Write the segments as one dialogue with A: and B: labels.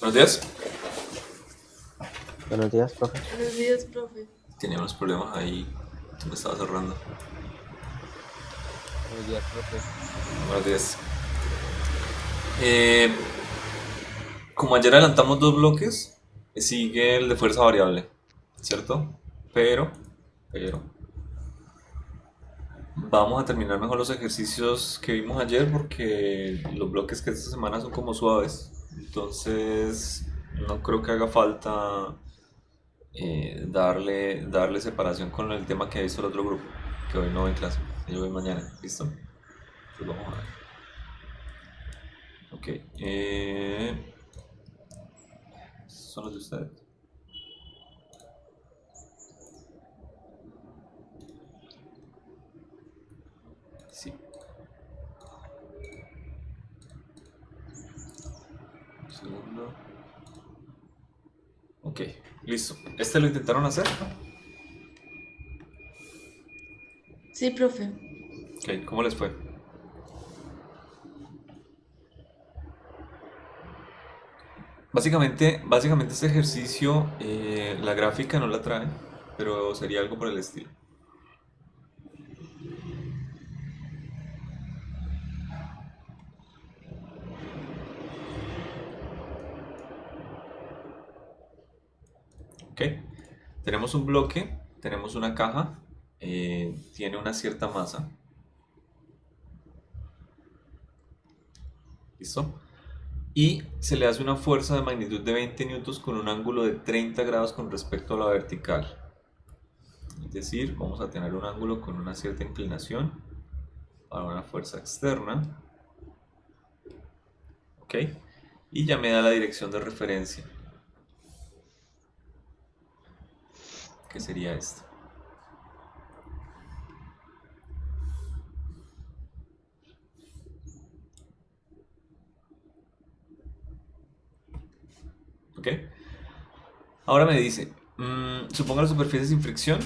A: Buenos días.
B: Buenos días, profe.
C: Buenos días, profe.
A: Tenía unos problemas ahí. Me estaba cerrando.
B: Buenos días, profe.
A: Buenos días. Eh, Como ayer adelantamos dos bloques, sigue el de fuerza variable, ¿cierto? Pero, vamos a terminar mejor los ejercicios que vimos ayer porque los bloques que esta semana son como suaves. Entonces, no creo que haga falta darle separación con el tema que hizo el otro grupo, que hoy no va en clase, yo voy mañana, ¿listo? Pues vamos a ver. Ok, son los de ustedes. Sí. Un segundo. Ok, listo. ¿Este lo intentaron hacer?
C: Sí, profe.
A: Ok, ¿cómo les fue? Básicamente este ejercicio, la gráfica no la trae, pero sería algo por el estilo. Ok, tenemos un bloque, tenemos una caja, tiene una cierta masa. ¿Listo? Y se le hace una fuerza de magnitud de 20 newtons con un ángulo de 30 grados con respecto a la vertical. Es decir, vamos a tener un ángulo con una cierta inclinación para una fuerza externa. ¿Ok? Y ya me da la dirección de referencia, que sería esta. ¿Ok? Ahora me dice, suponga la superficie sin fricción.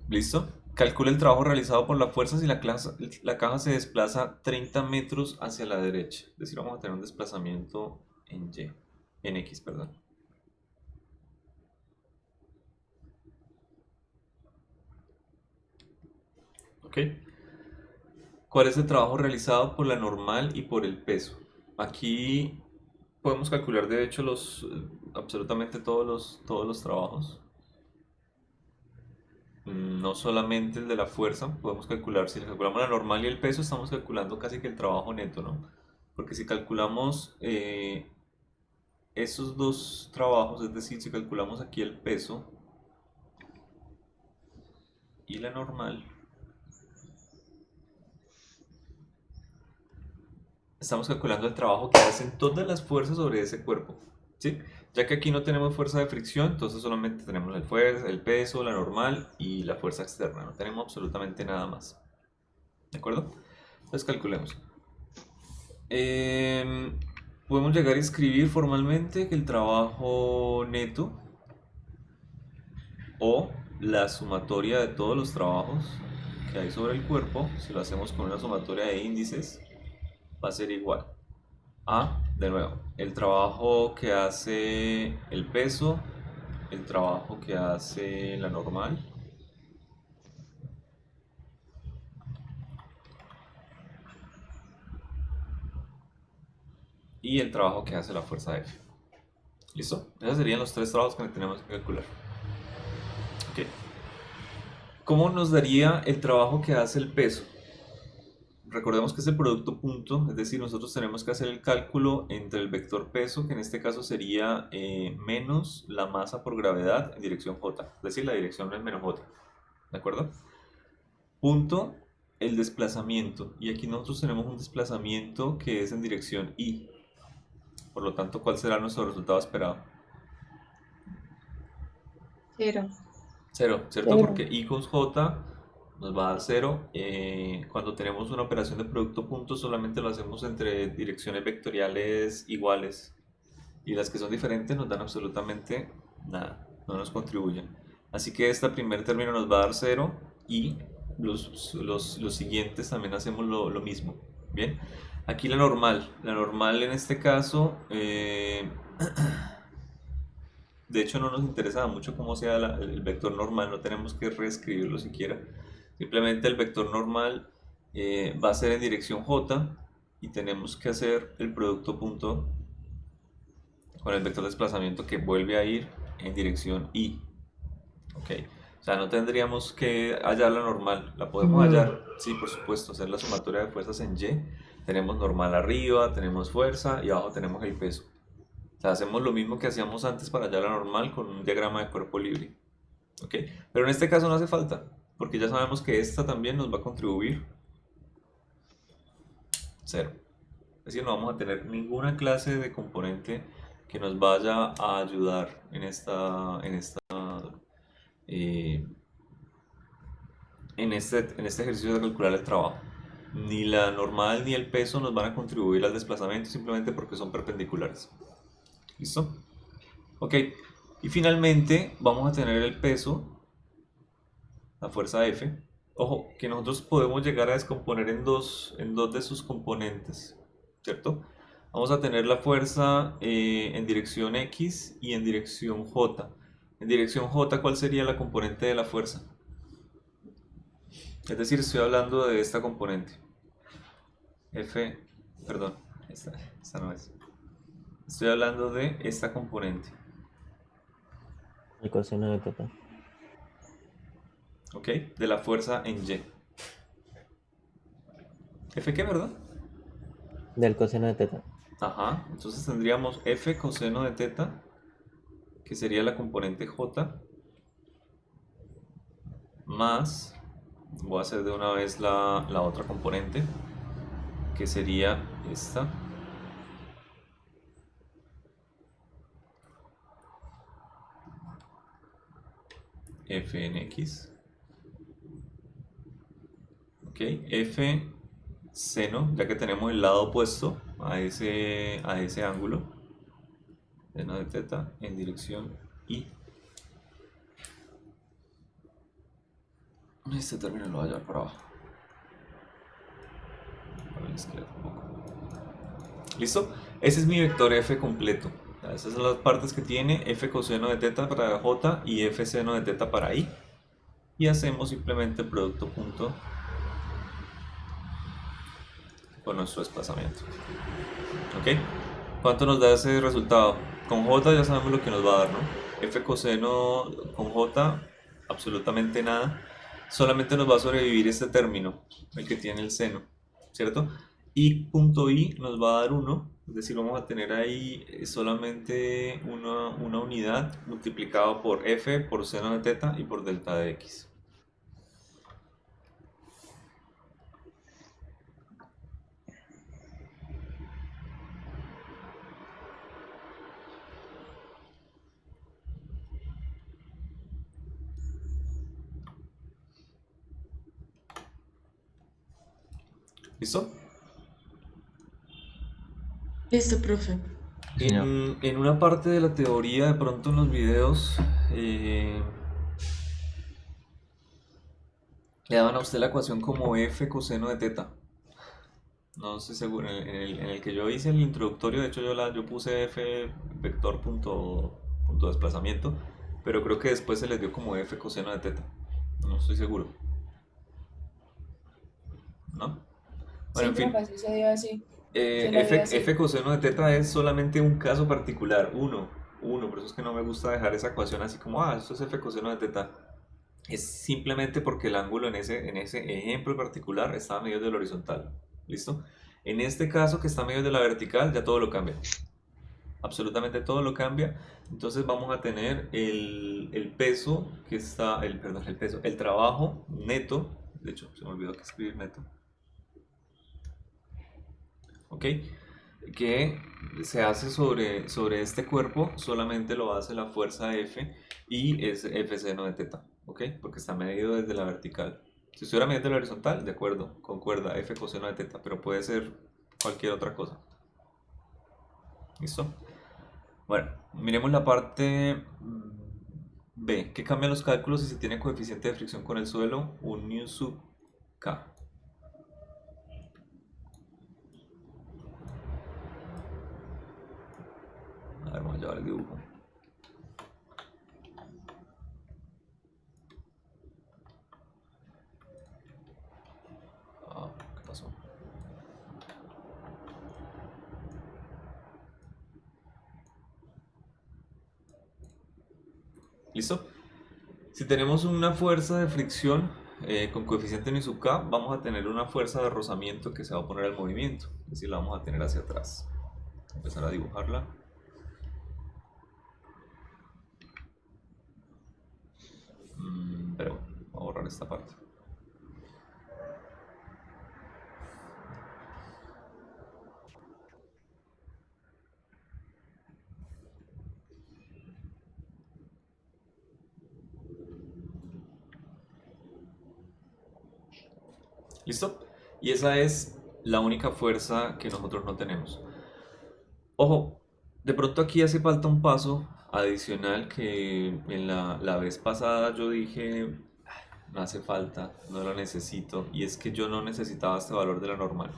A: ¿Listo? Calcula el trabajo realizado por la fuerza si la caja se desplaza 30 metros hacia la derecha. Es decir, vamos a tener un desplazamiento en X, perdón. ¿Ok? ¿Cuál es el trabajo realizado por la normal y por el peso? Aquí podemos calcular de hecho absolutamente todos los trabajos. No solamente el de la fuerza, podemos calcular, si calculamos la normal y el peso, estamos calculando casi que el trabajo neto, ¿no? Porque si calculamos esos dos trabajos, es decir, si calculamos aquí el peso y la normal, estamos calculando el trabajo que hacen todas las fuerzas sobre ese cuerpo, ¿sí? Ya que aquí no tenemos fuerza de fricción, entonces solamente tenemos el peso, la normal y la fuerza externa, no tenemos absolutamente nada más, ¿de acuerdo? Entonces calculemos. Em, Podemos llegar a escribir formalmente que el trabajo neto o la sumatoria de todos los trabajos que hay sobre el cuerpo, si lo hacemos con una sumatoria de índices, va a ser igual a, de nuevo, el trabajo que hace el peso, el trabajo que hace la normal y el trabajo que hace la fuerza F. ¿Listo? Esos serían los tres trabajos que tenemos que calcular. Ok. ¿Cómo nos daría el trabajo que hace el peso? Recordemos que es el producto punto, es decir, nosotros tenemos que hacer el cálculo entre el vector peso, que en este caso sería menos la masa por gravedad en dirección J, es decir, la dirección es menos J, ¿de acuerdo? Punto, el desplazamiento, y aquí nosotros tenemos un desplazamiento que es en dirección Y, por lo tanto, ¿cuál será nuestro resultado esperado?
C: Cero.
A: 0, ¿cierto?
C: Cero.
A: Porque I cos J nos va a dar 0. Cuando tenemos una operación de producto punto solamente lo hacemos entre direcciones vectoriales iguales y las que son diferentes nos dan absolutamente nada, no nos contribuyen. Así que este primer término nos va a dar 0 y los siguientes también hacemos lo mismo. Bien, aquí la normal en este caso, de hecho no nos interesa mucho cómo sea el vector normal, no tenemos que reescribirlo siquiera. Simplemente el vector normal va a ser en dirección J y tenemos que hacer el producto punto con el vector de desplazamiento que vuelve a ir en dirección Y. Ok, o sea, no tendríamos que hallar la normal, la podemos hallar, sí, por supuesto, hacer la sumatoria de fuerzas en Y. Tenemos normal arriba, tenemos fuerza y abajo tenemos el peso. O sea, hacemos lo mismo que hacíamos antes para hallar la normal con un diagrama de cuerpo libre. Ok, pero en este caso no hace falta, porque ya sabemos que esta también nos va a contribuir cero. Es decir, no vamos a tener ninguna clase de componente que nos vaya a ayudar eh, en este ejercicio de calcular el trabajo. Ni la normal ni el peso nos van a contribuir al desplazamiento simplemente porque son perpendiculares. ¿Listo? Ok. Y finalmente vamos a tener el peso, la fuerza F. Ojo, que nosotros podemos llegar a descomponer en dos de sus componentes, ¿cierto? Vamos a tener la fuerza en dirección X y en dirección J. En dirección J, ¿cuál sería la componente de la fuerza? Es decir, estoy hablando de esta componente. F, perdón, esta no es. Estoy hablando de esta componente,
B: El coseno de teta.
A: ¿ok? De la fuerza en Y. ¿F qué, verdad?
B: Del coseno de teta.
A: Ajá, entonces tendríamos F coseno de teta, que sería la componente J, más, voy a hacer de una vez la otra componente, que sería esta, F en X, ok, F seno, ya que tenemos el lado opuesto a ese ángulo, seno de teta en dirección Y. Este término lo voy a llevar para abajo, para la izquierda un poco. ¿Listo? Ese es mi vector F completo. Esas son las partes que tiene F coseno de teta para J y F seno de teta para I. Y hacemos simplemente el producto punto con nuestro desplazamiento. ¿Ok? ¿Cuánto nos da ese resultado? Con J ya sabemos lo que nos va a dar, ¿no? F coseno con J, absolutamente nada. Solamente nos va a sobrevivir este término, el que tiene el seno, ¿cierto? Y punto I nos va a dar 1, es decir, vamos a tener ahí solamente una unidad multiplicado por F, por seno de teta y por delta de X. ¿Listo?
C: Listo, profe.
B: Sí, señor.
A: En una parte de la teoría, de pronto en los videos, le daban a usted la ecuación como F coseno de teta. No estoy seguro, en el que yo hice el introductorio, de hecho yo puse F vector punto desplazamiento, pero creo que después se les dio como F coseno de teta. No estoy seguro, ¿no? Bueno,
D: Sí,
A: en fin,
D: profe, sí se dio así. Se la dio
A: F
D: así.
A: coseno de teta es solamente un caso particular, uno, por eso es que no me gusta dejar esa ecuación así como, esto es F coseno de teta. Es simplemente porque el ángulo en ese ejemplo en particular estaba medio de la horizontal. ¿Listo? En este caso que está medio de la vertical, ya todo lo cambia. Absolutamente todo lo cambia. Entonces vamos a tener el peso que está, perdón, el peso, el trabajo neto. De hecho, se me olvidó que escribir neto. ¿Ok? Que se hace sobre este cuerpo, solamente lo hace la fuerza F y es F seno de teta, ¿ok? Porque está medido desde la vertical. Si estuviera medido desde la horizontal, de acuerdo, concuerda, F coseno de teta, pero puede ser cualquier otra cosa. ¿Listo? Bueno, miremos la parte B. ¿Qué cambian los cálculos si se tiene coeficiente de fricción con el suelo? Un nu sub K. Vamos a llevar el dibujo. ¿Qué pasó? ¿Listo? Si tenemos una fuerza de fricción con coeficiente n sub k, vamos a tener una fuerza de rozamiento que se va a poner al movimiento, es decir, la vamos a tener hacia atrás. Empezar a dibujarla. Pero bueno, voy a borrar esta parte. ¿Listo? Y esa es la única fuerza que nosotros no tenemos. Ojo, de pronto aquí hace falta un paso adicional que en la vez pasada yo dije, no hace falta, no lo necesito, y es que yo no necesitaba este valor de la normal.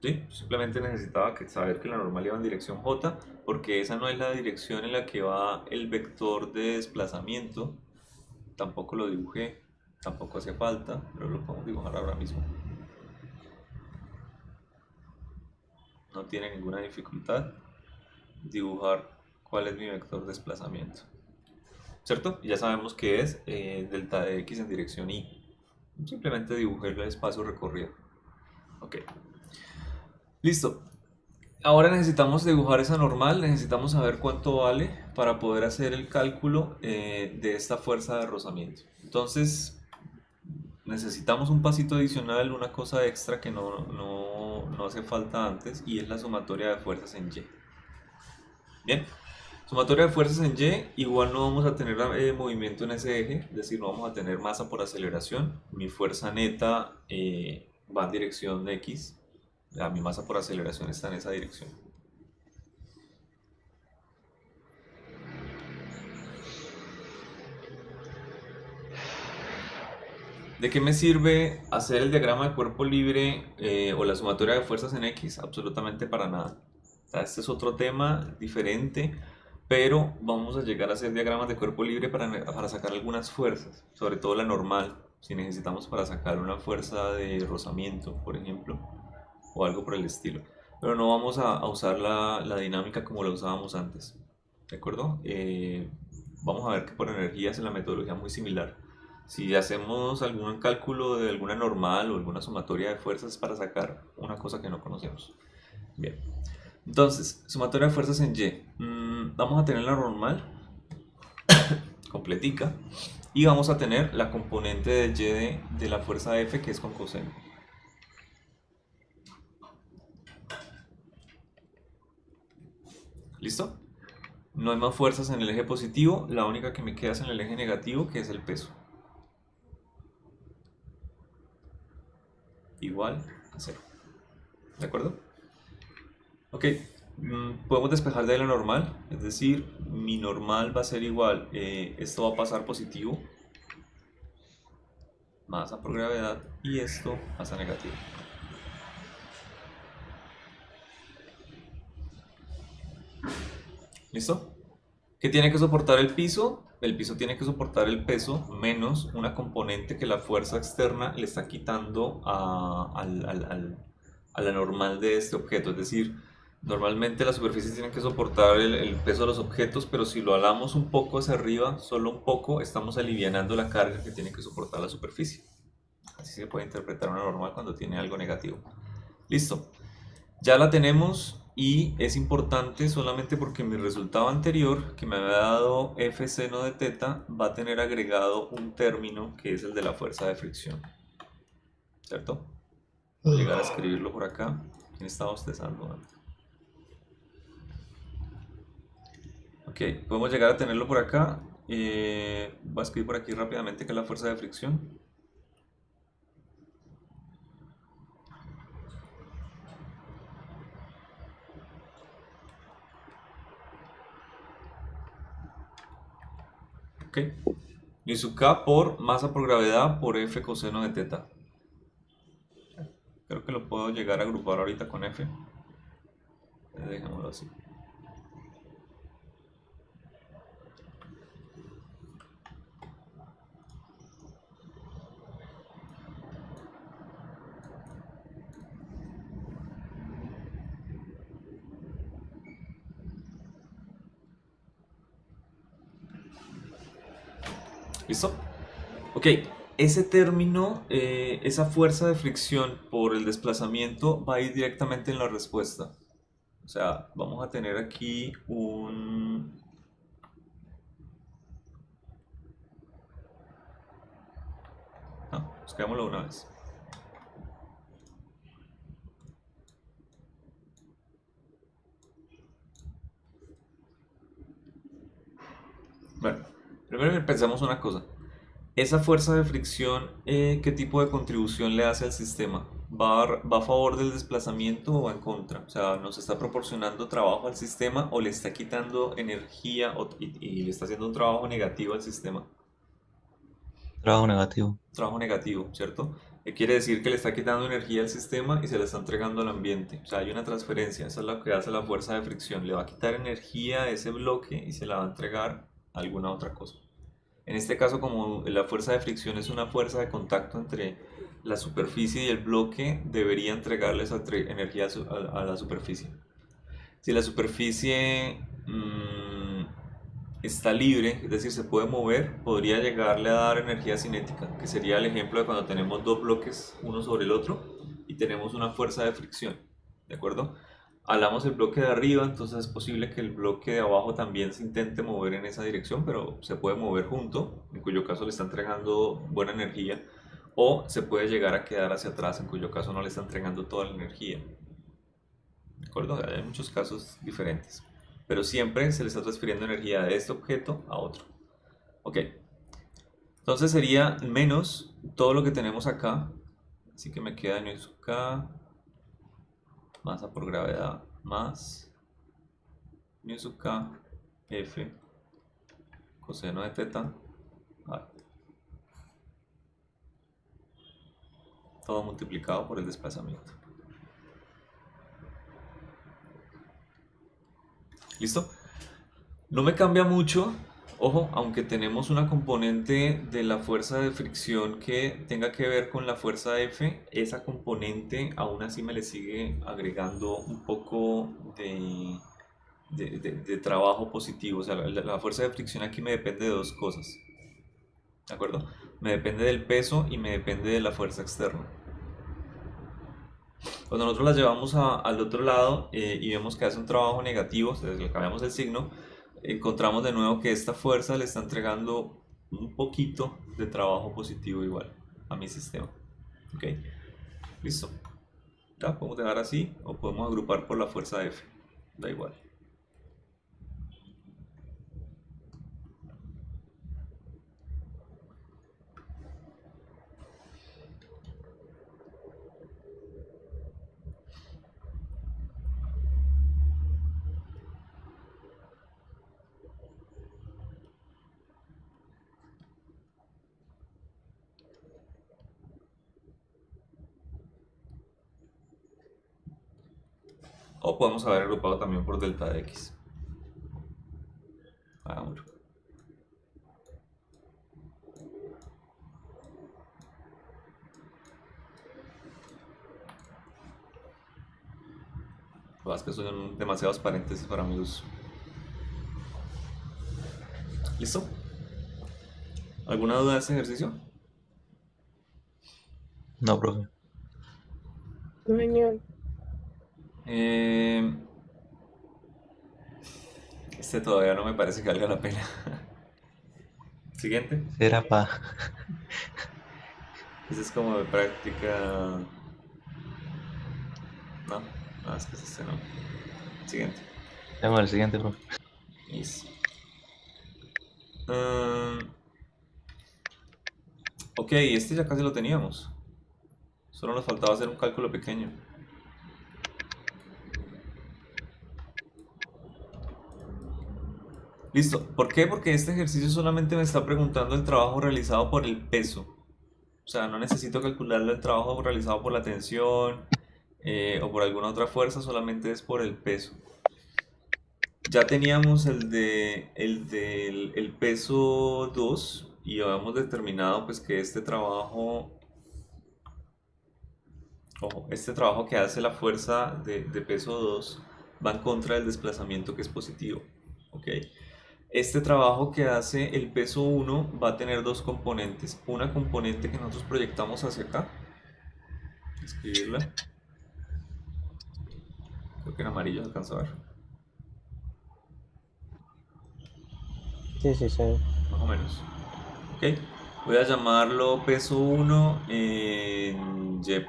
A: ¿Sí? Simplemente necesitaba saber que la normal iba en dirección J, porque esa no es la dirección en la que va el vector de desplazamiento. Tampoco lo dibujé, tampoco hacía falta, pero lo podemos dibujar ahora mismo. No tiene ninguna dificultad dibujar cuál es mi vector de desplazamiento, ¿cierto? Ya sabemos que es delta de x en dirección y. Simplemente dibujé el espacio recorrido. Ok, listo. Ahora necesitamos dibujar esa normal, necesitamos saber cuánto vale para poder hacer el cálculo de esta fuerza de rozamiento. Entonces necesitamos un pasito adicional, una cosa extra que no hace falta antes, y es la sumatoria de fuerzas en Y. Bien, sumatoria de fuerzas en Y, igual no vamos a tener movimiento en ese eje, es decir, no vamos a tener masa por aceleración. Mi fuerza neta va en dirección de X, mi masa por aceleración está en esa dirección. ¿De qué me sirve hacer el diagrama de cuerpo libre o la sumatoria de fuerzas en X? Absolutamente para nada. O sea, este es otro tema diferente, pero vamos a llegar a hacer diagramas de cuerpo libre para sacar algunas fuerzas, sobre todo la normal, si necesitamos para sacar una fuerza de rozamiento, por ejemplo, o algo por el estilo. Pero no vamos a usar la dinámica como la usábamos antes, ¿de acuerdo? Vamos a ver que por energías en la metodología es muy similar. Si hacemos algún cálculo de alguna normal o alguna sumatoria de fuerzas para sacar una cosa que no conocemos. Bien, entonces, sumatoria de fuerzas en Y. Vamos a tener la normal completica y vamos a tener la componente de Y de la fuerza F, que es con coseno. ¿Listo? No hay más fuerzas en el eje positivo, la única que me queda es en el eje negativo, que es el peso. Igual a 0. ¿De acuerdo? Ok, podemos despejar de ahí la normal, es decir, mi normal va a ser igual, esto va a pasar positivo, masa por gravedad, y esto pasa negativo. ¿Listo? ¿Qué tiene que soportar el piso? El piso tiene que soportar el peso menos una componente que la fuerza externa le está quitando a la normal de este objeto. Es decir, normalmente las superficies tienen que soportar el peso de los objetos, pero si lo alamos un poco hacia arriba, solo un poco, estamos alivianando la carga que tiene que soportar la superficie. Así se puede interpretar una normal cuando tiene algo negativo. Listo. Ya la tenemos. Y es importante solamente porque mi resultado anterior, que me había dado F seno de teta, va a tener agregado un término que es el de la fuerza de fricción. ¿Cierto? Voy a llegar a escribirlo por acá. ¿Quién está bostezando? Ok, podemos llegar a tenerlo por acá. Voy a escribir por aquí rápidamente que es la fuerza de fricción. Ok. Y sub K por masa por gravedad por F coseno de teta. Creo que lo puedo llegar a agrupar ahorita con F. Dejémoslo así. ¿Listo? Ok, ese término, esa fuerza de fricción por el desplazamiento va a ir directamente en la respuesta. O sea, vamos a tener aquí un... No, busquémoslo una vez. Bueno, primero pensamos una cosa. Esa fuerza de fricción, ¿qué tipo de contribución le hace al sistema? ¿Va a favor del desplazamiento o va en contra? O sea, ¿nos está proporcionando trabajo al sistema o le está quitando energía y le está haciendo un trabajo negativo al sistema?
B: Trabajo negativo.
A: Trabajo negativo, ¿cierto? Quiere decir que le está quitando energía al sistema y se la está entregando al ambiente. O sea, hay una transferencia, eso es lo que hace la fuerza de fricción. Le va a quitar energía a ese bloque y se la va a entregar a alguna otra cosa. En este caso, como la fuerza de fricción es una fuerza de contacto entre la superficie y el bloque, debería entregarle esa energía a la superficie. Si la superficie está libre, es decir, se puede mover, podría llegarle a dar energía cinética, que sería el ejemplo de cuando tenemos dos bloques uno sobre el otro y tenemos una fuerza de fricción, ¿de acuerdo? Alamos el bloque de arriba, entonces es posible que el bloque de abajo también se intente mover en esa dirección, pero se puede mover junto, en cuyo caso le está entregando buena energía, o se puede llegar a quedar hacia atrás, en cuyo caso no le está entregando toda la energía. ¿De acuerdo? Hay muchos casos diferentes, pero siempre se le está transfiriendo energía de este objeto a otro. Ok, entonces sería menos todo lo que tenemos acá, así que me queda nu sub k, masa por gravedad, más nu sub k, f, coseno de teta, todo multiplicado por el desplazamiento. ¿Listo? No me cambia mucho, ojo, aunque tenemos una componente de la fuerza de fricción que tenga que ver con la fuerza F, esa componente aún así me le sigue agregando un poco de trabajo positivo. O sea, la fuerza de fricción aquí me depende de dos cosas, ¿de acuerdo? Me depende del peso y me depende de la fuerza externa. Cuando nosotros la llevamos al otro lado y vemos que hace un trabajo negativo, si le cambiamos el signo, encontramos de nuevo que esta fuerza le está entregando un poquito de trabajo positivo igual a mi sistema. ¿Ok? Listo. Ya podemos dejar así o podemos agrupar por la fuerza F. Da igual. O podemos haber agrupado también por delta de X. Hagámoslo. Lo que son demasiados paréntesis para mi uso. ¿Listo? ¿Alguna duda de este ejercicio?
B: No, profe.
C: Señor.
A: Este todavía no me parece que valga la pena. Siguiente.
B: Era pa.
A: Ese es como de práctica. No, es que es este no. Siguiente.
B: Vamos al siguiente, profe.
A: Listo. Ok, este ya casi lo teníamos. Solo nos faltaba hacer un cálculo pequeño. Listo. ¿Por qué? Porque este ejercicio solamente me está preguntando el trabajo realizado por el peso. O sea, no necesito calcularle el trabajo realizado por la tensión o por alguna otra fuerza, solamente es por el peso. Ya teníamos el peso 2 y habíamos determinado pues que este trabajo, ojo, este trabajo que hace la fuerza de peso 2 va en contra del desplazamiento que es positivo, ¿ok? Este trabajo que hace el peso 1 va a tener dos componentes. Una componente que nosotros proyectamos hacia acá. Escribirla. Creo que en amarillo se alcanza a ver.
E: Sí, sí, sí.
A: Más o menos. Ok. Voy a llamarlo peso 1 en Y'.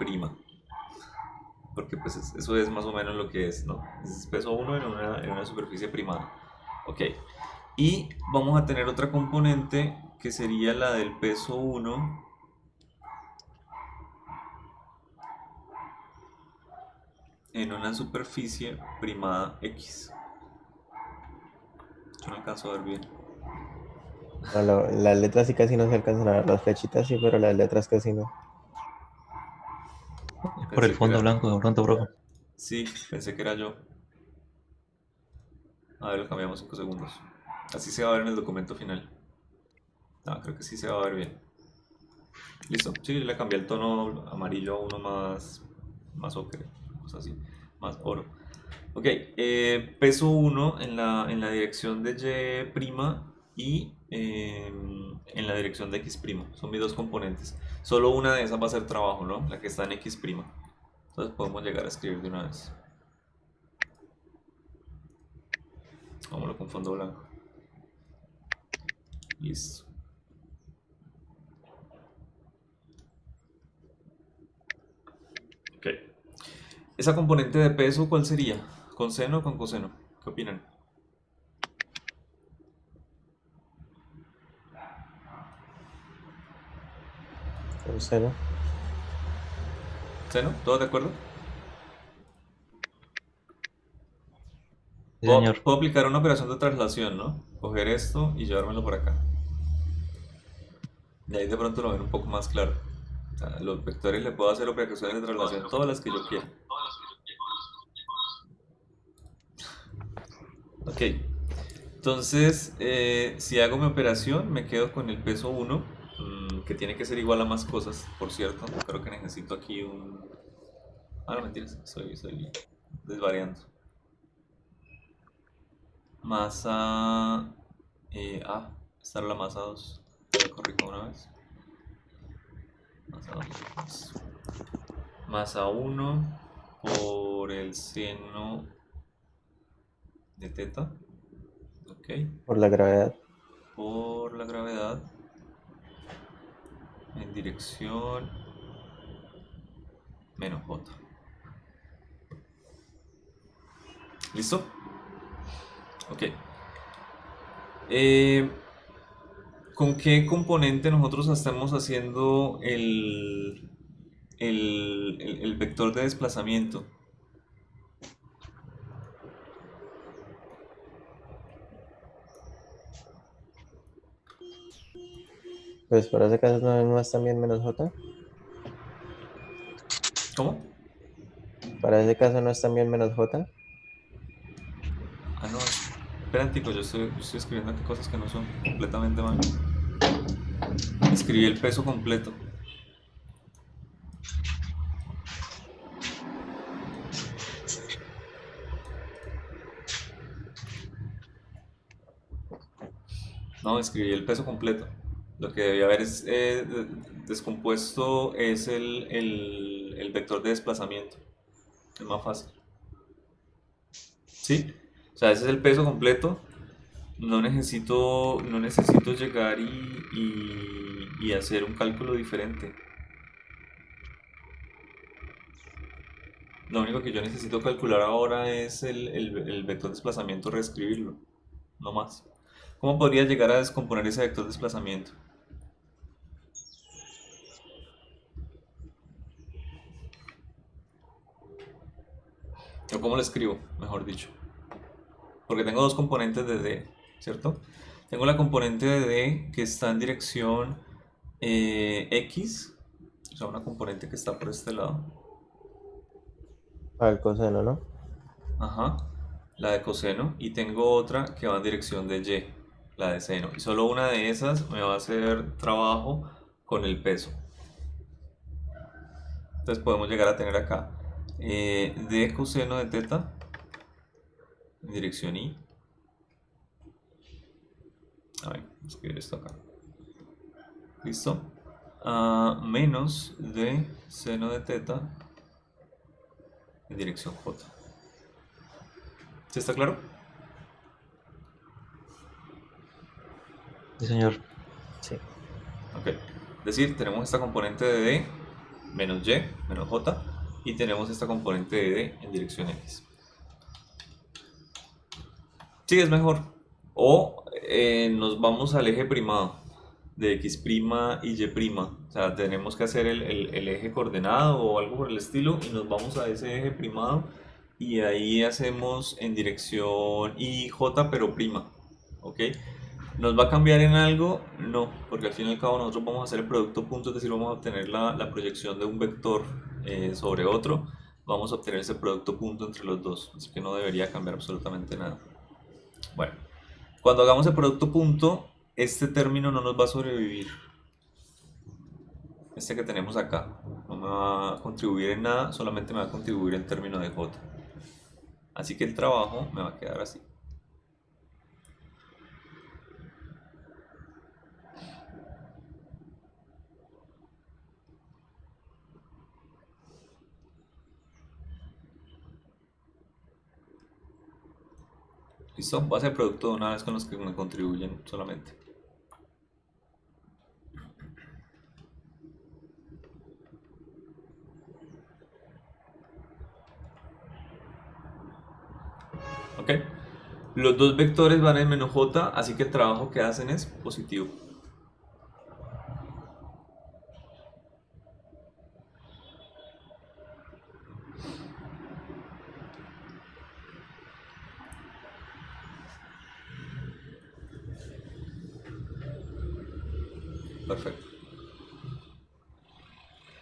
A: Porque pues eso es más o menos lo que es, ¿no? Es peso 1 en una superficie primada. Ok. Y vamos a tener otra componente que sería la del peso 1 en una superficie primada X. Yo no alcanzo a ver bien.
E: No, las letras sí casi no se alcanzan a ver, las flechitas sí, pero las letras casi no.
B: Es por el
A: Pensé que
B: fondo
A: era...
B: blanco de pronto, profe.
A: Sí, pensé que era yo. A ver, lo cambiamos 5 segundos. Así se va a ver en el documento final. Ah, creo que sí se va a ver bien. ¿Listo? Sí, le cambié el tono amarillo a uno más ocre, cosa así, más oro. Ok, peso 1 en la dirección de Y' y en la dirección de X'. Son mis dos componentes. Solo una de esas va a ser trabajo, ¿no? La que está en X'. Entonces podemos llegar a escribir de una vez. Vámonos con fondo blanco. Listo. Ok. ¿Esa componente de peso cuál sería? ¿Con seno o con coseno? ¿Qué opinan?
E: Con seno.
A: ¿Seno? ¿Todos de acuerdo?
B: Sí, señor.
A: Puedo aplicar una operación de traslación, ¿no? Coger esto y llevármelo por acá. Y ahí de pronto lo ven un poco más claro. O sea, los vectores le puedo hacer operaciones de traslación todas las que yo quiera. Ok. Entonces, si hago mi operación, me quedo con el peso 1, que tiene que ser igual a más cosas, por cierto. Creo que necesito aquí un... Ah, no, mentiras, estoy desvariando. Masa... esta era la masa 2. Lo corrijo una vez. Masa 2. Masa 1 por el seno de teta. Ok.
E: Por la gravedad.
A: Por la gravedad en dirección menos j. ¿Listo? Ok. ¿Con qué componente nosotros estamos haciendo el vector de desplazamiento?
E: Pues para ese caso no es también menos J.
A: ¿Cómo?
E: Para ese caso no es también menos J.
A: Ah, no. Espera, tico, yo estoy escribiendo aquí cosas que no son completamente mal. Escribí el peso completo. No, escribí el peso completo. Lo que debía haber es descompuesto es el vector de desplazamiento. Es más fácil. ¿Sí? O sea, ese es el peso completo. No necesito llegar y hacer un cálculo diferente. Lo único que yo necesito calcular ahora es el vector de desplazamiento, reescribirlo. No más. ¿Cómo podría llegar a descomponer ese vector de desplazamiento? ¿O cómo lo escribo, mejor dicho? Porque tengo dos componentes de D, ¿cierto? Tengo la componente de D que está en dirección X, o sea, una componente que está por este lado.
E: Al coseno, ¿no?
A: Ajá, la de coseno. Y tengo otra que va en dirección de Y, la de seno. Y solo una de esas me va a hacer trabajo con el peso. Entonces podemos llegar a tener acá D coseno de teta en dirección Y A ver, voy a escribir esto acá. ¿Listo? Menos de seno de teta en dirección J. ¿Sí está claro?
B: Sí, señor.
E: Sí.
A: Ok. Es decir, tenemos esta componente de D menos Y menos J y tenemos esta componente de D en dirección X. Sí, es mejor. O nos vamos al eje primado de X' y Y'. O sea, tenemos que hacer el eje coordenado o algo por el estilo y nos vamos a ese eje primado y ahí hacemos en dirección IJ pero prima. ¿Ok? ¿Nos va a cambiar en algo? No, porque al fin y al cabo nosotros vamos a hacer el producto punto, es decir, vamos a obtener la proyección de un vector sobre otro. Vamos a obtener ese producto punto entre los dos, así que no debería cambiar absolutamente nada. Bueno, cuando hagamos el producto punto, este término no nos va a sobrevivir. Este que tenemos acá no me va a contribuir en nada, solamente me va a contribuir el término de J. Así que el trabajo me va a quedar así. ¿Listo? Voy a hacer el producto de una vez con los que me contribuyen solamente. ¿Ok? Los dos vectores van en menos J, así que el trabajo que hacen es positivo. Perfecto.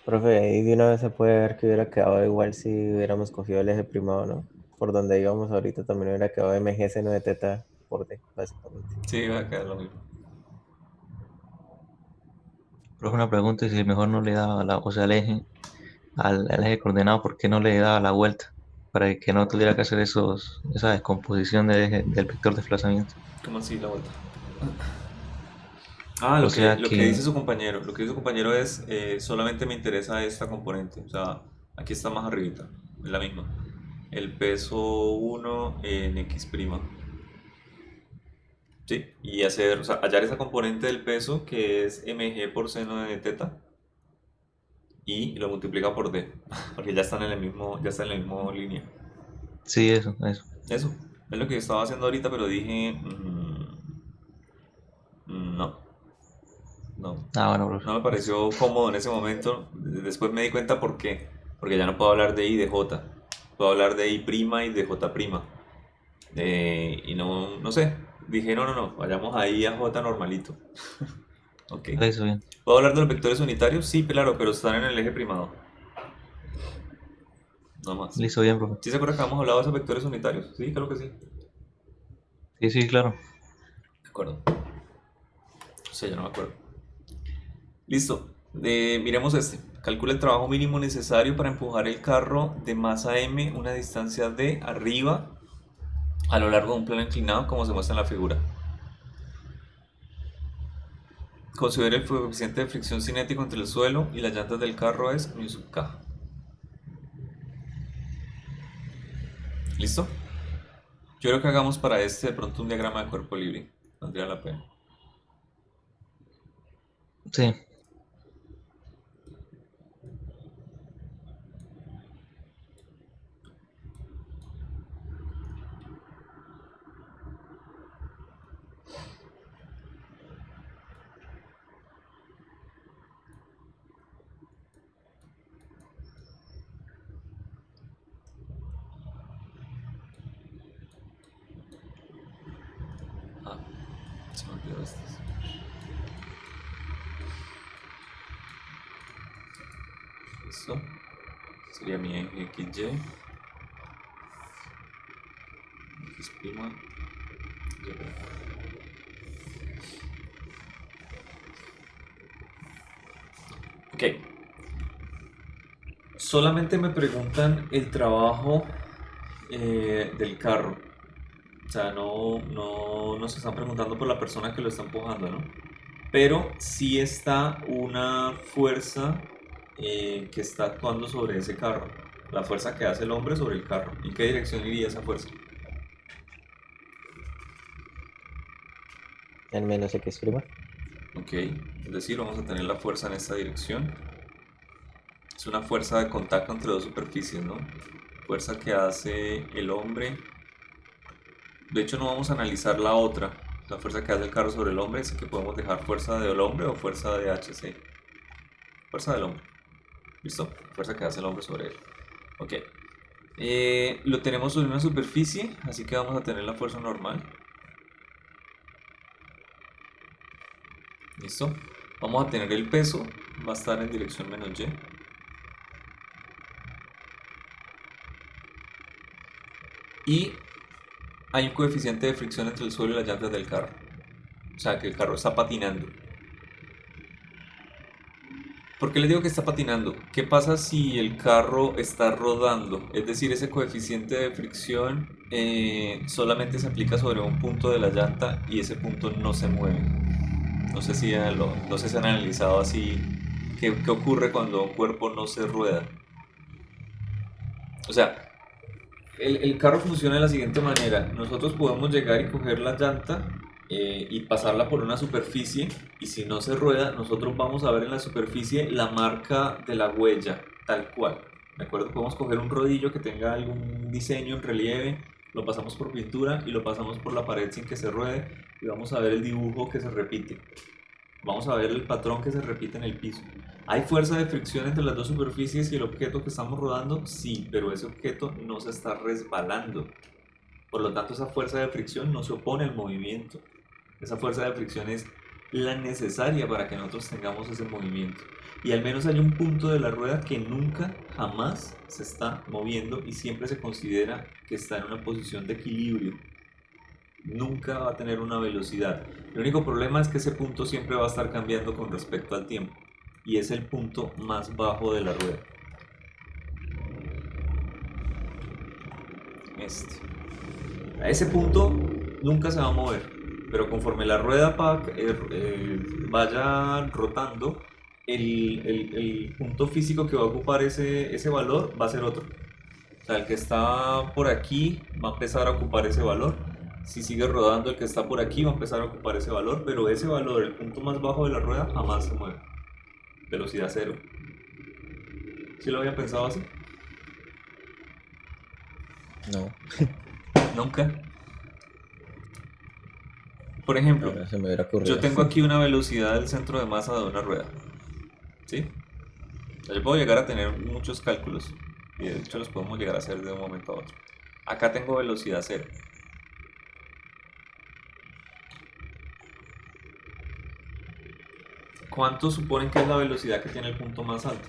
E: Profe, ahí de una vez se puede ver que hubiera quedado igual si hubiéramos cogido el eje primado, ¿no? Por donde íbamos ahorita también hubiera quedado mg seno de teta por D, básicamente.
A: Sí, va a quedar lo mismo.
B: Profe, una pregunta, y si mejor no le daba o sea, al eje coordenado, ¿por qué no le daba la vuelta? Para que no tuviera que hacer esa descomposición del vector de desplazamiento.
A: ¿Cómo así la vuelta? Ah,
B: O sea
A: lo que
B: que,
A: dice su compañero. Lo que dice su compañero es solamente me interesa esta componente. O sea, aquí está más arribita. Es la misma. El peso 1 en X'. Sí, y hacer, o sea, hallar esa componente del peso que es mg por seno de teta y lo multiplica por d, porque ya están en el mismo, ya está en la misma línea.
B: sí, eso.
A: Eso, es lo que yo estaba haciendo ahorita, pero dije, no, no,
B: Ah, bueno, profe.
A: no me pareció cómodo en ese momento. Después me di cuenta por qué, porque ya no puedo hablar de I y de J, puedo hablar de I' y de J'. Y no, no sé, dije, no, no, no, vayamos ahí a J normalito. Ok.
B: Eso bien.
A: ¿Puedo hablar de los vectores unitarios? Sí, claro, pero están en el eje primado. No más.
B: Listo, bien, profe.
A: ¿Sí se acuerda que hemos hablado de esos vectores unitarios? Sí, claro que sí.
B: Sí, sí, claro.
A: De acuerdo. O sea, ya no me acuerdo. Listo. Miremos este. Calcula el trabajo mínimo necesario para empujar el carro de masa M una distancia D arriba a lo largo de un plano inclinado como se muestra en la figura. Considere el coeficiente de fricción cinético entre el suelo y las llantas del carro es mu sub k. ¿Listo? Yo creo que hagamos para este de pronto un diagrama de cuerpo libre. Valdría la pena.
B: Sí.
A: Ah, se me olvidó este. Listo. Sería mi eje XY. X prima. Y prima. Ok. Solamente me preguntan el trabajo del carro. O sea, no se están preguntando por la persona que lo está empujando, ¿no? Pero sí está una fuerza que está actuando sobre ese carro. La fuerza que hace el hombre sobre el carro. ¿En qué dirección iría esa fuerza?
E: En menos X'.
A: Ok, es decir, vamos a tener la fuerza en esta dirección. Es una fuerza de contacto entre dos superficies, ¿no? Fuerza que hace el hombre. De hecho, no vamos a analizar la otra, la fuerza que hace el carro sobre el hombre, así que podemos dejar fuerza del hombre o fuerza de HC. Fuerza del hombre. ¿Listo? Fuerza que hace el hombre sobre él. Ok. Lo tenemos sobre una superficie, así que vamos a tener la fuerza normal. ¿Listo? Vamos a tener el peso, va a estar en dirección menos y. Y hay un coeficiente de fricción entre el suelo y las llantas del carro. O sea, que el carro está patinando. ¿Por qué les digo que está patinando? ¿Qué pasa si el carro está rodando? Es decir, ese coeficiente de fricción solamente se aplica sobre un punto de la llanta y ese punto no se mueve. No sé si han analizado así qué ocurre cuando un cuerpo no se rueda. O sea, el carro funciona de la siguiente manera. Nosotros podemos llegar y coger la llanta y pasarla por una superficie, y si no se rueda, nosotros vamos a ver en la superficie la marca de la huella, tal cual. ¿De acuerdo? Podemos coger un rodillo que tenga algún diseño en relieve, lo pasamos por pintura y lo pasamos por la pared sin que se ruede, y vamos a ver el dibujo que se repite. Vamos a ver el patrón que se repite en el piso. ¿Hay fuerza de fricción entre las dos superficies y el objeto que estamos rodando? Sí, pero ese objeto no se está resbalando. Por lo tanto, esa fuerza de fricción no se opone al movimiento. Esa fuerza de fricción es la necesaria para que nosotros tengamos ese movimiento. Y al menos hay un punto de la rueda que nunca, jamás se está moviendo y siempre se considera que está en una posición de equilibrio. Nunca va a tener una velocidad. El único problema es que ese punto siempre va a estar cambiando con respecto al tiempo. Y es el punto más bajo de la rueda. A ese punto nunca se va a mover, pero conforme la rueda vaya rotando, el punto físico que va a ocupar ese valor va a ser otro. O sea, el que está por aquí va a empezar a ocupar ese valor. Si sigue rodando, el que está por aquí va a empezar a ocupar ese valor, pero ese valor, el punto más bajo de la rueda, jamás se mueve. Velocidad cero. ¿Sí lo había pensado así?
E: No,
A: Nunca. Por ejemplo,
E: ahora se me hubiera ocurrido.
A: yo tengo aquí una velocidad del centro de masa de una rueda. ¿Sí? O sea, yo puedo llegar a tener muchos cálculos, y de hecho los podemos llegar a hacer de un momento a otro. Acá tengo velocidad cero. ¿Cuánto suponen que es la velocidad que tiene el punto más alto?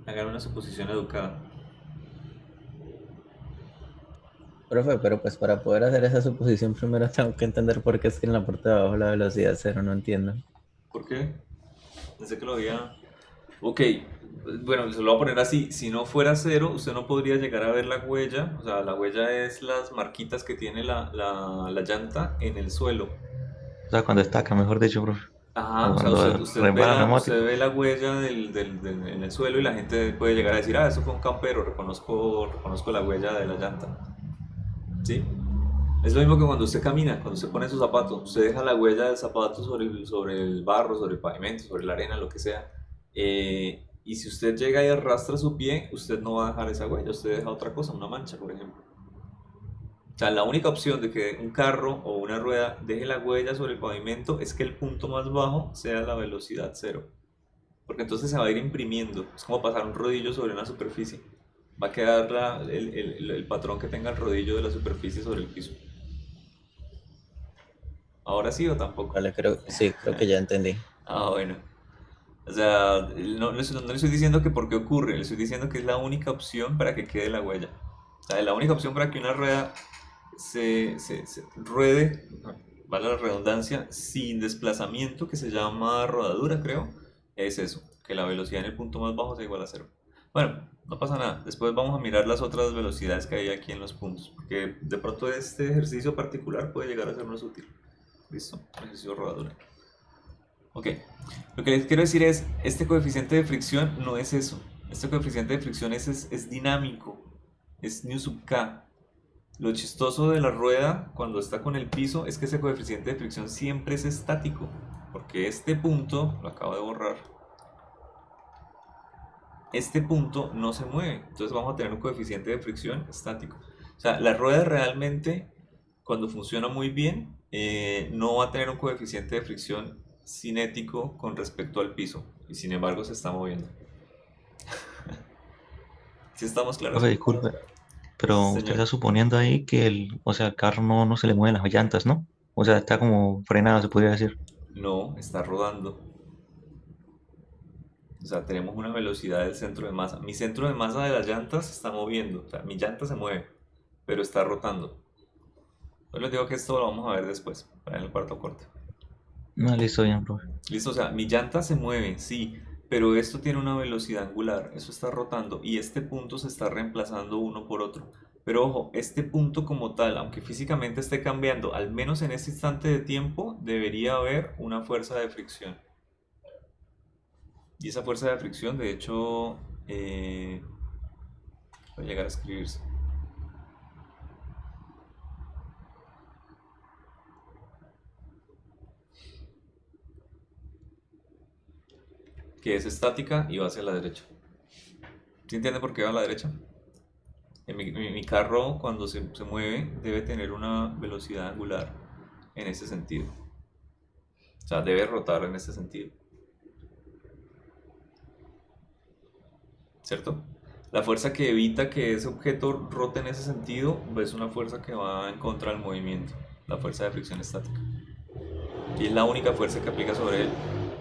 A: Hagan una suposición educada.
E: Profe, pero pues para poder hacer esa suposición primero tengo que entender por qué es que en la parte de abajo la velocidad cero, no entiendo.
A: ¿Por qué? Pensé que lo había... Ok, bueno, se lo voy a poner así. Si no fuera cero, usted no podría llegar a ver la huella. O sea, la huella es las marquitas que tiene la llanta en el suelo.
B: O sea, cuando estaca, mejor dicho, profe.
A: Ajá, o sea,
B: Cuando
A: usted
B: resbala el neumático.
A: usted ve la huella en el suelo y la gente puede llegar a decir, ah, eso fue un campero, reconozco la huella de la llanta. ¿Sí? Es lo mismo que cuando usted camina, cuando usted pone sus zapatos, usted deja la huella del zapato sobre el barro, sobre el pavimento, sobre la arena, lo que sea. Y si usted llega y arrastra su pie, usted no va a dejar esa huella, usted deja otra cosa, una mancha, por ejemplo. O sea, la única opción de que un carro o una rueda deje la huella sobre el pavimento es que el punto más bajo sea la velocidad cero. Porque entonces se va a ir imprimiendo. Es como pasar un rodillo sobre una superficie. Va a quedar el patrón que tenga el rodillo de la superficie sobre el piso. ¿Ahora sí o tampoco?
E: Vale, sí, creo que ya entendí.
A: Ah, bueno. O sea, no le estoy diciendo que por qué ocurre, le estoy diciendo que es la única opción para que quede la huella. O sea, la única opción para que una rueda se ruede, vale la redundancia, sin desplazamiento, que se llama rodadura, creo, es eso, que la velocidad en el punto más bajo sea igual a cero. Bueno, no pasa nada. Después vamos a mirar las otras velocidades que hay aquí en los puntos, porque de pronto este ejercicio particular puede llegar a sernos útil. ¿Listo? Ejercicio de rodadura. Ok. Lo que les quiero decir es, este coeficiente de fricción no es eso. Este coeficiente de fricción es dinámico. Es nu sub k. Lo chistoso de la rueda cuando está con el piso es que ese coeficiente de fricción siempre es estático. Porque este punto, lo acabo de borrar, este punto no se mueve. Entonces vamos a tener un coeficiente de fricción estático. O sea, la rueda realmente, cuando funciona muy bien, no va a tener un coeficiente de fricción cinético con respecto al piso. Y sin embargo se está moviendo. ¿Sí estamos claros?
B: Profe, disculpe, pero usted
A: Señor.
B: está suponiendo ahí que o sea, el carro no se le mueven las llantas, ¿no? O sea, está como frenado, se podría decir.
A: No, está rodando. O sea, tenemos una velocidad del centro de masa. Mi centro de masa de las llantas se está moviendo. O sea, mi llanta se mueve, pero está rotando. Yo les digo que esto lo vamos a ver después, para en el cuarto corte.
B: No, listo, bien, profe.
A: Listo, o sea, mi llanta se mueve, sí, pero esto tiene una velocidad angular, eso está rotando y este punto se está reemplazando uno por otro. Pero ojo, este punto como tal, aunque físicamente esté cambiando, al menos en este instante de tiempo, debería haber una fuerza de fricción. Y esa fuerza de fricción, de hecho, puede llegar a escribirse. Que es estática y va hacia la derecha. ¿Sí entiende por qué va a la derecha? Mi carro cuando se mueve debe tener una velocidad angular en ese sentido. O sea, debe rotar en ese sentido. ¿Cierto? La fuerza que evita que ese objeto rote en ese sentido es una fuerza que va en contra del movimiento, la fuerza de fricción estática. Y es la única fuerza que aplica sobre él.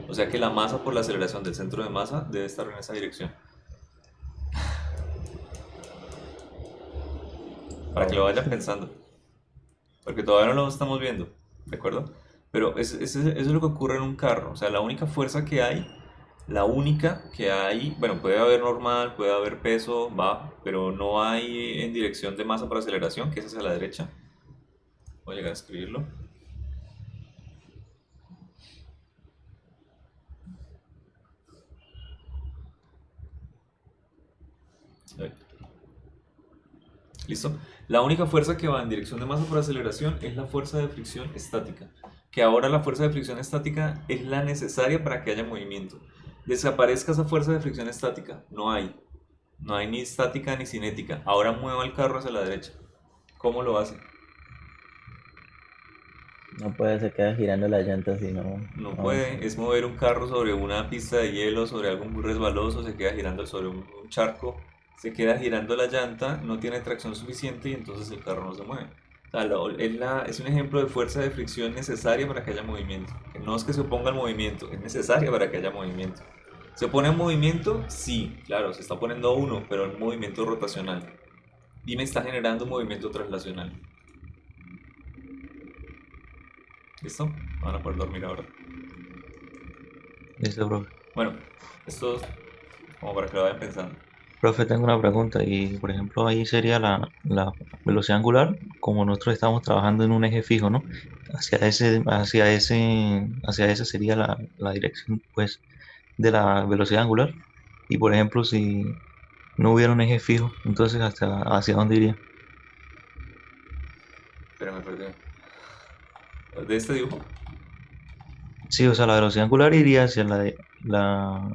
A: O sea que la masa por la aceleración del centro de masa debe estar en esa dirección. Para que lo vayan pensando. Porque todavía no lo estamos viendo, ¿de acuerdo? Pero eso es lo que ocurre en un carro. O sea, la única fuerza que hay, bueno, puede haber normal, puede haber peso, va, pero no hay en dirección de masa por aceleración, que es hacia la derecha. Voy a llegar a escribirlo. Ahí. ¿Listo? La única fuerza que va en dirección de masa por aceleración es la fuerza de fricción estática. Que ahora la fuerza de fricción estática es la necesaria para que haya movimiento. Desaparezca esa fuerza de fricción estática. No hay. No hay ni estática ni cinética. Ahora mueva el carro hacia la derecha. ¿Cómo lo hace?
E: No puede, se queda girando las llantas y no
A: No
E: avanza.
A: puede. Es mover un carro sobre una pista de hielo, sobre algo muy resbaloso, se queda girando sobre un charco, se queda girando la llanta, no tiene tracción suficiente y entonces el carro no se mueve. O sea, es un ejemplo de fuerza de fricción necesaria para que haya movimiento. Que no es que se oponga al movimiento, es necesaria para que haya movimiento. ¿Se opone al movimiento? Sí, claro, se está oponiendo a uno, pero un movimiento rotacional. Y me está generando un movimiento traslacional. ¿Listo? Van a poder dormir ahora.
B: Listo, profe.
A: Bueno, esto es como para que lo vayan pensando.
B: Profe, tengo una pregunta y, por ejemplo, ahí sería la velocidad angular, como nosotros estamos trabajando en un eje fijo, ¿no? Hacia ese sería la dirección, pues, de la velocidad angular. Y, por ejemplo, si no hubiera un eje fijo, entonces, ¿hacia dónde iría?
A: Pero me perdí. De este dibujo.
B: Sí, o sea, la velocidad angular iría hacia la...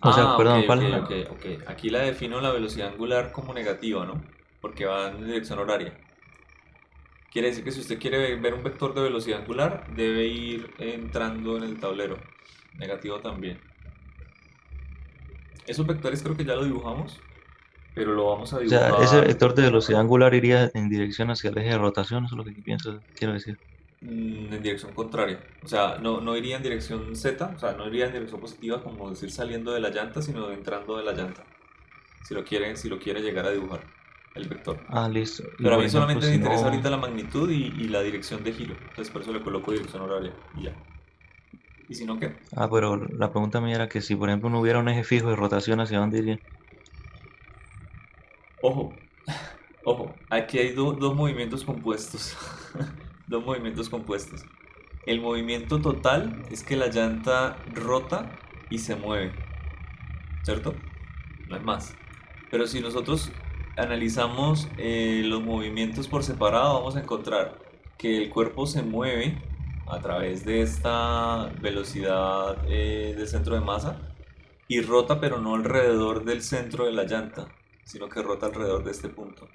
B: O sea,
A: Ah, ok,
B: perdón,
A: ok,
B: ¿cuál es
A: ok, ok. Aquí la defino la velocidad angular como negativa, ¿no? Porque va en dirección horaria. Quiere decir que si usted quiere ver un vector de velocidad angular, debe ir entrando en el tablero. Negativo también. Esos vectores creo que ya lo dibujamos, pero lo vamos a
B: O sea, ese
A: dibujar
B: vector de velocidad angular iría en dirección hacia el eje de rotación, eso es lo que quiero decir.
A: en dirección contraria. O sea, no iría en dirección Z, o sea, no iría en dirección positiva como decir saliendo de la llanta, sino entrando de la llanta. Si lo quiere llegar a dibujar. el vector.
B: Ah, listo. Y
A: Pero a
B: por
A: mí
B: ejemplo,
A: solamente me
B: si
A: interesa ahorita
B: no,
A: la magnitud y la dirección de giro. Entonces por eso le coloco dirección horaria y ya. ¿Y si no qué?
B: pero la pregunta mía era que si por ejemplo no hubiera un eje fijo de rotación, ¿hacia dónde iría?
A: Ojo, ojo, aquí hay dos movimientos compuestos. Dos movimientos compuestos. El movimiento total es que la llanta rota y se mueve, ¿cierto? No es más. Pero si nosotros analizamos los movimientos por separado, vamos a encontrar que el cuerpo se mueve a través de esta velocidad del centro de masa y rota, pero no alrededor del centro de la llanta, sino que rota alrededor de este punto.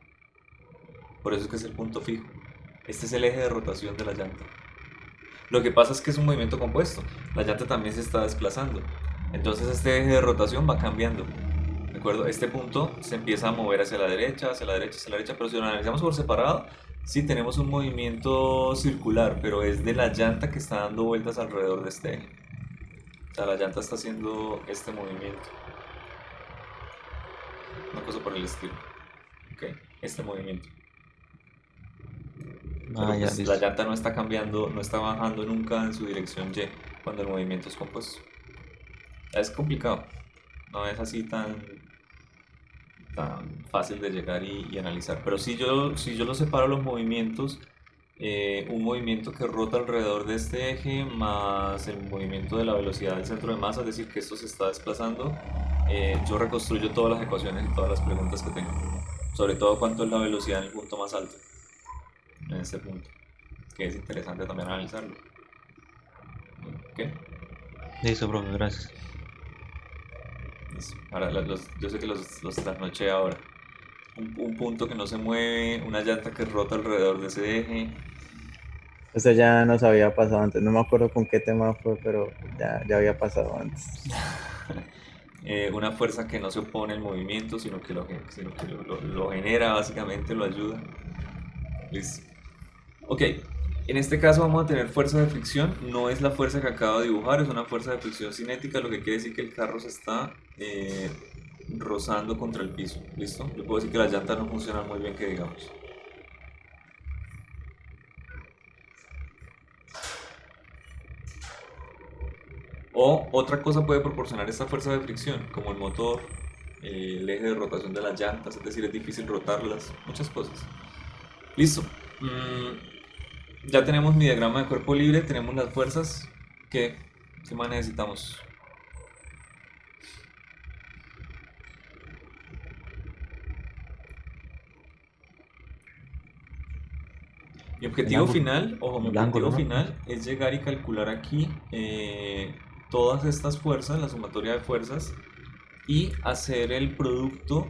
A: Por eso es que es el punto fijo. Este es el eje de rotación de la llanta. Lo que pasa es que es un movimiento compuesto. La llanta también se está desplazando. Entonces este eje de rotación va cambiando. ¿De acuerdo? Este punto se empieza a mover hacia la derecha, hacia la derecha, hacia la derecha, pero si lo analizamos por separado, sí tenemos un movimiento circular, pero es de la llanta que está dando vueltas alrededor de este eje. O sea, la llanta está haciendo este movimiento. Una cosa por el estilo. ¿Ok? Este movimiento.
B: Ah,
A: Pero
B: ya,
A: pues la
B: listo.
A: llanta no está cambiando, no está bajando nunca en su dirección Y cuando el movimiento es compuesto. Es complicado. No es así tan fácil de llegar y analizar. Pero si yo lo separo los movimientos, un movimiento que rota alrededor de este eje más el movimiento de la velocidad del centro de masa, es decir, que esto se está desplazando, yo reconstruyo todas las ecuaciones y todas las preguntas que tengo. Sobre todo cuánto es la velocidad en el punto más alto, en este punto, que es interesante también analizarlo. ¿Ok?
B: Listo, profe, gracias.
A: Listo. Ahora, yo sé que los trasnoché ahora. Un punto que no se mueve, una llanta que rota alrededor de ese eje,
E: Eso ya nos había pasado antes. No me acuerdo con qué tema fue, pero ya había pasado antes.
A: una fuerza que no se opone al movimiento, sino que lo genera, básicamente lo ayuda. Listo. Ok, en este caso vamos a tener fuerza de fricción, no es la fuerza que acabo de dibujar, es una fuerza de fricción cinética, lo que quiere decir que el carro se está rozando contra el piso. ¿Listo? Yo puedo decir que las llantas no funcionan muy bien, que digamos. O otra cosa puede proporcionar esta fuerza de fricción, como el motor, el eje de rotación de las llantas, es decir, es difícil rotarlas, muchas cosas. Listo. Ya tenemos mi diagrama de cuerpo libre, tenemos las fuerzas. ¿Qué, qué más necesitamos? Mi
B: El
A: objetivo
B: ángulo.
A: final, ojo, mi
B: El ángulo,
A: objetivo
B: ¿no?
A: final es llegar y calcular aquí todas estas fuerzas, la sumatoria de fuerzas, y hacer el producto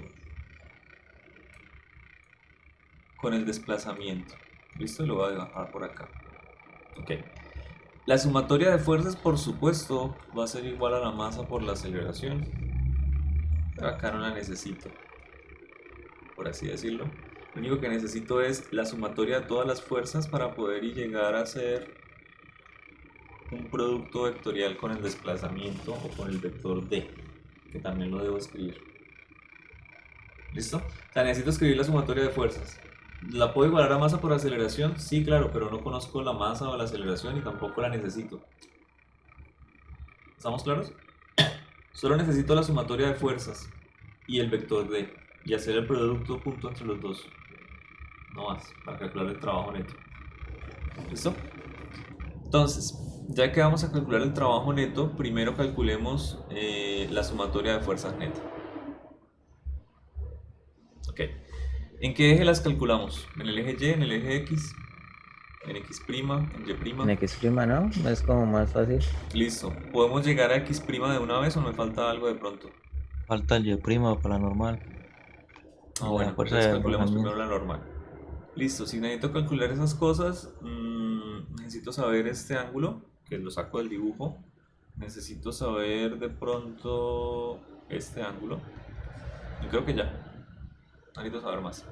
A: con el desplazamiento. ¿Listo? Lo voy a dejar por acá. Ok. La sumatoria de fuerzas, por supuesto, va a ser igual a la masa por la aceleración. Pero acá no la necesito, por así decirlo. Lo único que necesito es la sumatoria de todas las fuerzas para poder y llegar a hacer un producto vectorial con el desplazamiento o con el vector D, que también lo debo escribir. ¿Listo? O sea, necesito escribir la sumatoria de fuerzas. ¿La puedo igualar a masa por aceleración? Sí, claro, pero no conozco la masa o la aceleración y tampoco la necesito. ¿Estamos claros? Solo necesito la sumatoria de fuerzas y el vector D y hacer el producto junto entre los dos. No más, para calcular el trabajo neto. ¿Listo? Entonces, ya que vamos a calcular el trabajo neto, primero calculemos la sumatoria de fuerzas neta. Ok. ¿En qué eje las calculamos? ¿En el eje Y, en el eje X, en X', en
E: En
A: Y'?
E: X', ¿no? Es como más fácil.
A: Listo. ¿Podemos llegar a X' de una vez o me falta algo de pronto?
B: Falta el Y' para la normal.
A: Ah,
B: La
A: bueno,
B: fuerza
A: entonces
B: de
A: calculemos primero
B: desplazamiento.
A: la normal. Listo, si necesito calcular esas cosas, necesito saber este ángulo, que lo saco del dibujo. Necesito saber de pronto este ángulo. Yo creo que ya. No necesito saber más.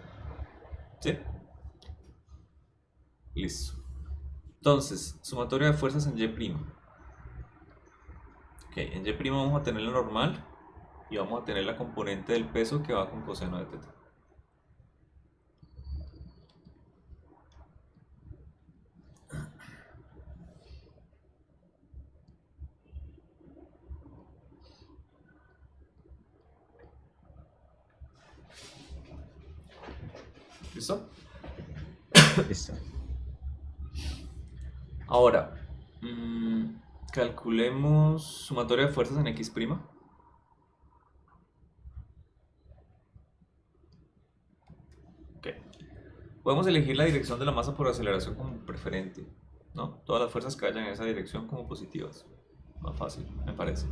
A: ¿Sí? Listo. Entonces, sumatoria de fuerzas en Y'. Ok, en Y' vamos a tener la normal y vamos a tener la componente del peso que va con coseno de teta.
E: Listo.
A: Ahora, calculemos sumatoria de fuerzas en X'. Ok. Podemos elegir la dirección de la masa por aceleración como preferente, ¿no? Todas las fuerzas que vayan en esa dirección como positivas. Más fácil, me parece.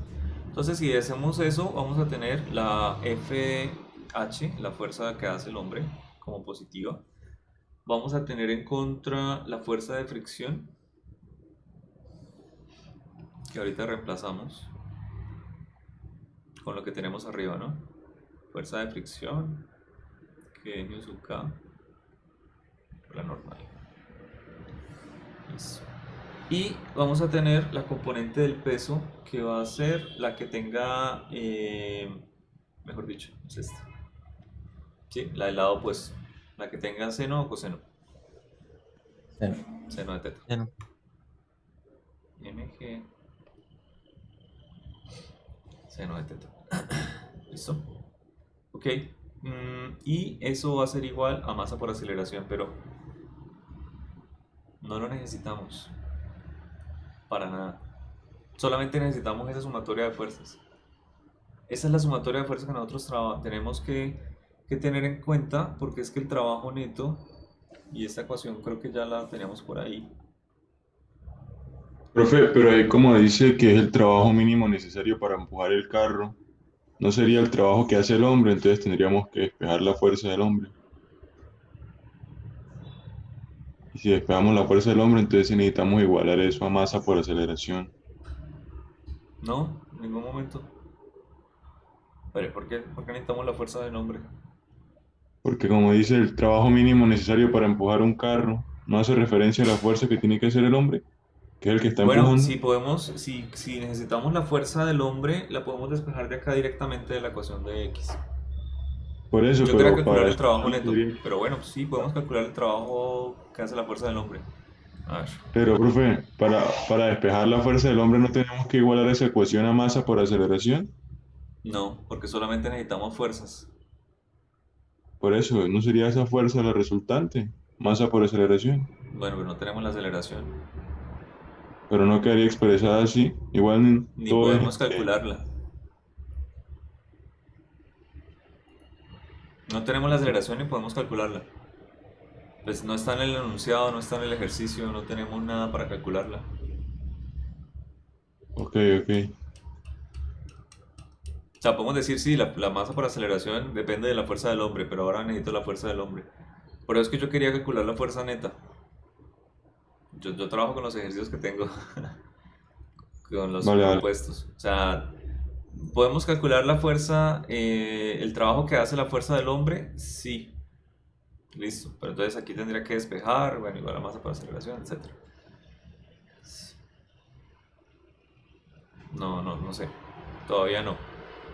A: Entonces, si hacemos eso, vamos a tener la FH, la fuerza que hace el hombre, como positiva. Vamos a tener en contra la fuerza de fricción, que ahorita reemplazamos con lo que tenemos arriba, ¿no? Fuerza de fricción, que es mu sub k, la normal. Listo. Y vamos a tener la componente del peso, que va a ser la que tenga, mejor dicho, es esta. Sí, la del lado opuesto. La que tenga seno o coseno.
E: Seno.
A: Seno de teta.
B: Bueno,
A: MG. Seno de teta. ¿Listo? Ok. Y eso va a ser igual a masa por aceleración, pero no lo necesitamos para nada. Solamente necesitamos esa sumatoria de fuerzas. Esa es la sumatoria de fuerzas que nosotros tenemos que tener en cuenta, porque es que el trabajo neto, y esta ecuación creo que ya la teníamos por ahí.
F: Profe, pero ahí como dice que es el trabajo mínimo necesario para empujar el carro, no sería el trabajo que hace el hombre, entonces tendríamos que despejar la fuerza del hombre. Y si despejamos la fuerza del hombre, entonces sí necesitamos igualar eso a masa por aceleración.
A: No, en ningún momento. Pero ¿por qué necesitamos la fuerza del hombre?
F: Porque como dice el trabajo mínimo necesario para empujar un carro, no hace referencia a la fuerza que tiene que hacer el hombre, que es el que está
A: Bueno,
F: empujando.
A: si podemos, si necesitamos la fuerza del hombre, la podemos despejar de acá directamente de la ecuación de X.
F: Por eso,
A: Yo quería
F: pero
A: calcular
F: para
A: el trabajo
F: despejarlo
A: neto,
F: tendría.
A: pero bueno, sí, podemos calcular el trabajo que hace la fuerza del hombre. A ver.
F: Pero, profe, para despejar la fuerza del hombre no tenemos que igualar esa ecuación a masa por aceleración.
A: No, porque solamente necesitamos fuerzas.
F: Por eso, ¿no sería esa fuerza la resultante? Masa por aceleración.
A: Bueno, pero no tenemos la aceleración,
F: Pero no quedaría expresada así. Igual
A: ni
F: todo es...
A: podemos calcularla. No tenemos la aceleración ni podemos calcularla. Pues no está en el enunciado, no está en el ejercicio, no tenemos nada para calcularla.
F: Ok, ok.
A: O sea, podemos decir, sí, la masa por aceleración depende de la fuerza del hombre, pero ahora necesito la fuerza del hombre. Por eso es que yo quería calcular la fuerza neta. Yo trabajo con los ejercicios que tengo, con los
F: Vale, vale.
A: propuestos. O sea, ¿podemos calcular la fuerza, el trabajo que hace la fuerza del hombre? Sí. Listo. Pero entonces aquí tendría que despejar, bueno, igual la masa por aceleración, etcétera. No sé. Todavía no.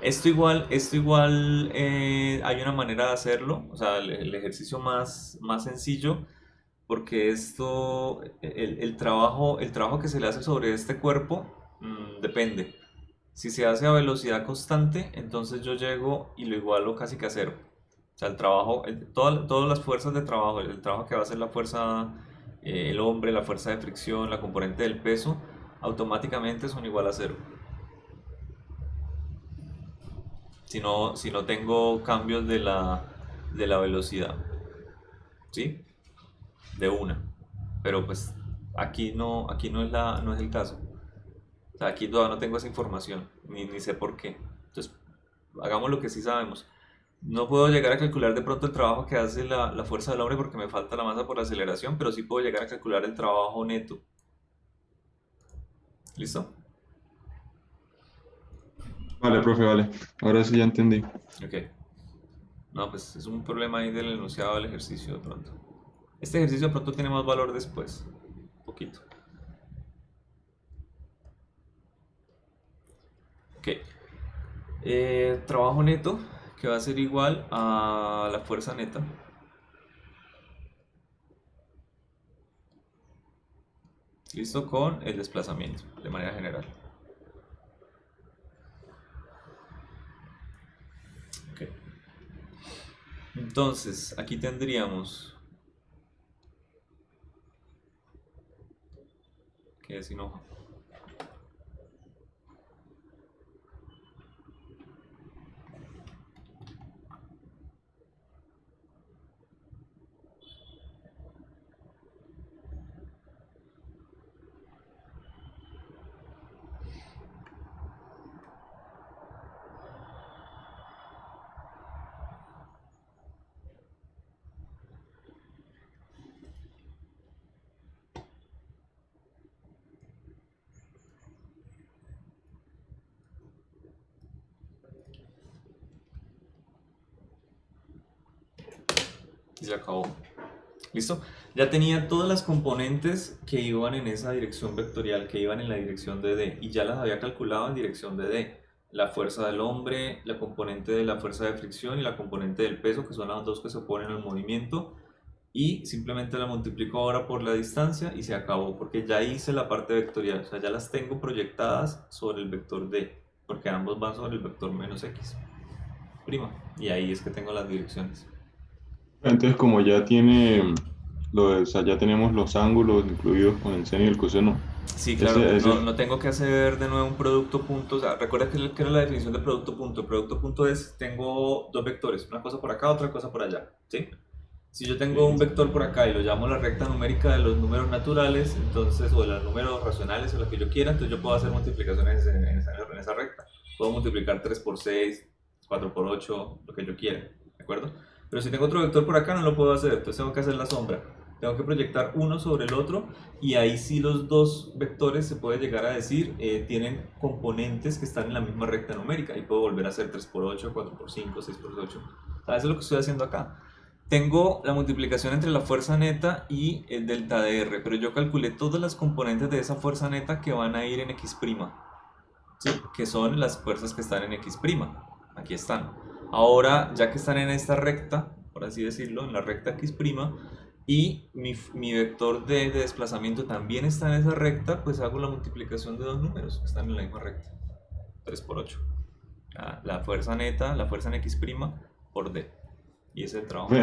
A: Esto igual hay una manera de hacerlo, o sea, el ejercicio más sencillo, porque el trabajo que se le hace sobre este cuerpo depende. Si se hace a velocidad constante, entonces yo llego y lo igualo casi que a cero. O sea, el trabajo, todas las fuerzas de trabajo, el trabajo que va a hacer la fuerza, el hombre, la fuerza de fricción, la componente del peso, automáticamente son igual a cero. Si no tengo cambios de la velocidad, ¿sí? De una. Pero pues aquí no no es el caso. O sea, aquí todavía no tengo esa información, ni sé por qué. Entonces, hagamos lo que sí sabemos. No puedo llegar a calcular de pronto el trabajo que hace la fuerza del hombre porque me falta la masa por aceleración, pero sí puedo llegar a calcular el trabajo neto. ¿Listo?
F: Vale, profe, vale. Ahora sí ya entendí.
A: Ok. No, pues es un problema ahí del enunciado del ejercicio de pronto. Este ejercicio de pronto tiene más valor después. Un poquito. Ok. Trabajo neto, que va a ser igual a la fuerza neta. Listo, con el desplazamiento, de manera general. Ok. Entonces, aquí tendríamos quedé sin hoja. Y se acabó. ¿Listo? Ya tenía todas las componentes que iban en esa dirección vectorial, que iban en la dirección de D, y ya las había calculado en dirección de D. La fuerza del hombre, la componente de la fuerza de fricción y la componente del peso, que son las dos que se oponen al movimiento, y simplemente la multiplico ahora por la distancia y se acabó, porque ya hice la parte vectorial, o sea, ya las tengo proyectadas sobre el vector D, porque ambos van sobre el vector menos X', y ahí es que tengo las direcciones.
F: Entonces, como ya tiene, o sea, ya tenemos los ángulos incluidos con el seno y el coseno.
A: Sí, claro,
F: Ese-
A: no tengo que hacer de nuevo un producto punto, o sea, recuerda que era la definición de producto punto. El producto punto es, tengo dos vectores, una cosa por acá, otra cosa por allá, ¿sí? Si yo tengo un vector por acá y lo llamo la recta numérica de los números naturales, entonces, o de los números racionales o lo que yo quiera, entonces yo puedo hacer multiplicaciones en esa recta. Puedo multiplicar 3 por 6, 4 por 8, lo que yo quiera, ¿de acuerdo? Pero si tengo otro vector por acá no lo puedo hacer, entonces tengo que hacer la sombra. Tengo que proyectar uno sobre el otro y ahí sí los dos vectores se puede llegar a decir tienen componentes que están en la misma recta numérica y puedo volver a hacer 3 por 8, 4 por 5, 6 por 8. Eso es lo que estoy haciendo acá. Tengo la multiplicación entre la fuerza neta y el delta de R, pero yo calculé todas las componentes de esa fuerza neta que van a ir en X', ¿sí? Que son las fuerzas que están en X'. Aquí están. Ahora, ya que están en esta recta, por así decirlo, en la recta X', y mi vector de desplazamiento también está en esa recta, pues hago la multiplicación de dos números que están en la misma recta. 3 por 8. La fuerza neta, la fuerza en X' por D. Y ese es el trabajo.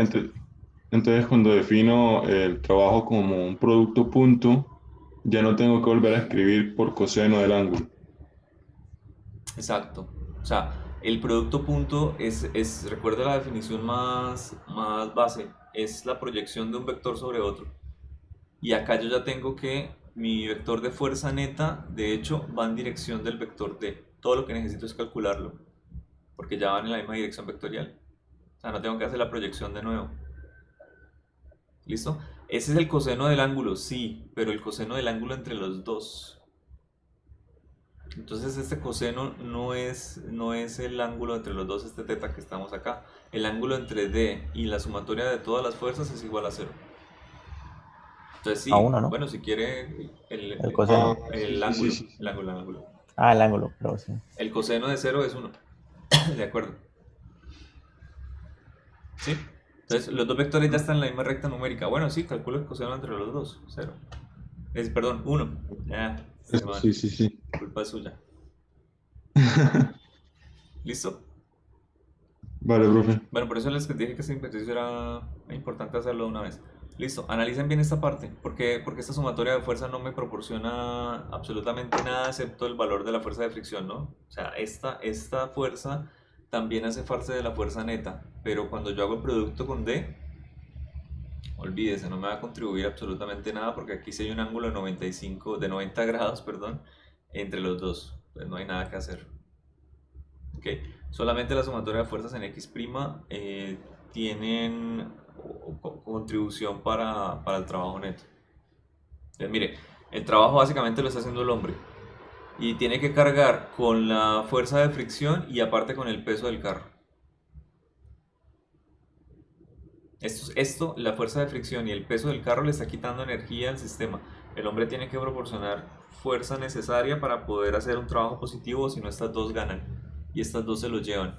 F: Entonces, cuando defino el trabajo como un producto punto, ya no tengo que volver a escribir por coseno del ángulo.
A: Exacto. O sea, el producto punto recuerda la definición más base, es la proyección de un vector sobre otro. Y acá yo ya tengo que mi vector de fuerza neta, de hecho, va en dirección del vector D. Todo lo que necesito es calcularlo, porque ya van en la misma dirección vectorial. O sea, no tengo que hacer la proyección de nuevo. ¿Listo? Ese es el coseno del ángulo, sí, pero el coseno del ángulo entre los dos. Entonces este coseno no es el ángulo entre los dos, este teta que estamos acá. El ángulo entre D y la sumatoria de todas las fuerzas es igual a 0. Entonces sí,
E: A 1, ¿no?
A: bueno, si quiere
E: El coseno.
A: el ángulo, el ángulo.
E: Ah, el ángulo, pero sí.
A: El coseno de 0 es 1. De acuerdo. ¿Sí? Entonces los dos vectores ya están en la misma recta numérica. Bueno, sí, calculo el coseno entre los dos. 0. Perdón, 1. Ya,
F: Sí.
A: culpa suya. ¿Listo?
F: Vale, profe.
A: Bueno, por eso les dije que este ejercicio era importante hacerlo de una vez. Listo, analicen bien esta parte, porque esta sumatoria de fuerza no me proporciona absolutamente nada excepto el valor de la fuerza de fricción, ¿no? O sea, esta fuerza también hace parte de la fuerza neta, pero cuando yo hago el producto con D, olvídese, no me va a contribuir absolutamente nada porque aquí sí hay un ángulo de 90 grados, perdón, entre los dos, pues no hay nada que hacer. ¿Ok? Solamente la sumatoria de fuerzas en X' tienen contribución para el trabajo neto. Entonces, mire, el trabajo básicamente lo está haciendo el hombre y tiene que cargar con la fuerza de fricción y aparte con el peso del carro. La fuerza de fricción y el peso del carro le está quitando energía al sistema. El hombre tiene que proporcionar fuerza necesaria para poder hacer un trabajo positivo, si no estas dos ganan y estas dos se lo llevan,